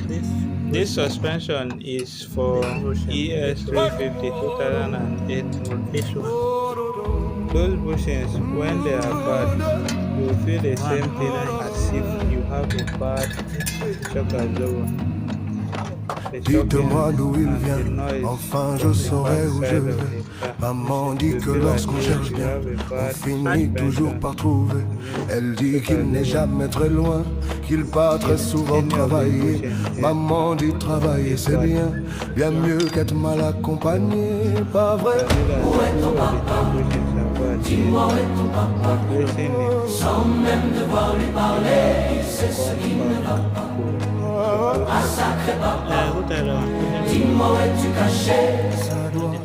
This This suspension is for bushing is ES350 2008 model. this one. Those bushings, when they are bad, you will feel the One same thing behind. as if you have a bad shock absorber. The shocking Dites-moi d'où il and the vient, noise enfin je from the saurai où je backside of vais. the car. Maman dit You que feel as lorsqu'on if cherche you bien, have a on bad finit toujours suspension par trouver. and Elle dit shock qu'il n'est absorber jamais très loin, qu'il part très in souvent any of these travailler. bushings here Maman dit travailler is c'est bad. bien, bien mieux qu'être mal accompagné, pas You vrai? can see that two of the top bushings are bad here. Replacing it one back to support Où t'as le Ça doit